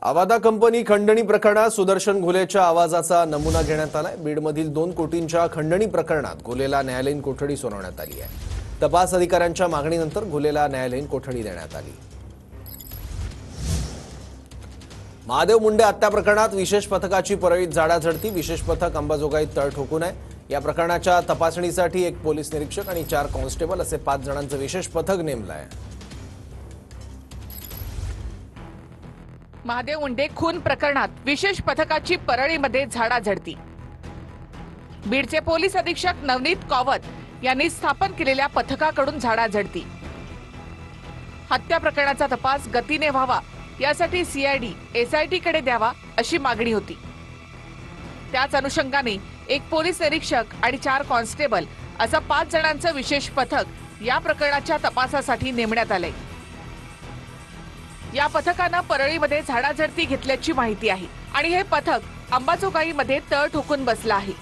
आवादा company खंडणी प्रकरणात सुदर्शन घुलेच्या आवाजाचा नमुना घेण्यात आलाय। बीडमधील 2 कोटींच्या खंडणी प्रकरणात घुलेला न्यायालयीन कोठडी सुनावण्यात आली आहे। तपास अधिकाऱ्यांच्या मागणीनंतर घुलेला न्यायालयीन कोठडी देण्यात आली। महादेव मुंडे हत्या प्रकरणात विशेष पथकाची परळीत झाडाझडती। विशेष पथक अंबाजोगाईत तळ ठोकून आहे। या प्रकरणाच्या तपासणीसाठी 1 पोलीस निरीक्षक आणि 4 कॉन्स्टेबल असे 5 जणांचं विशेष पथक नेमलं आहे। महादेव मुंडे खून प्रकरणात विशेष पथकाची परळीमध्ये झाडाझडती। बीडचे पोलीस अधीक्षक नवनीत कौवत यांनी स्थापन केलेल्या पथकाकडून झाडाझडती। हत्या प्रकरणाचा तपास गतीने व्हावा यासाठी सीआयडी एसआयटी कडे द्यावा अशी मागणी होती। त्याच अनुषंगाने 1 पोलीस निरीक्षक आणि 4 कॉन्स्टेबल असं 5 जणांचं विशेष पथक या प्रकरणाच्या तपासासाठी नेमण्यात आलंय। या पथकानं परळीमध्ये झाडाझडती घेतल्याची माहिती आहे आणि हे पथक अंबाजोगाईमध्ये तळ ठोकून बसलं आहे।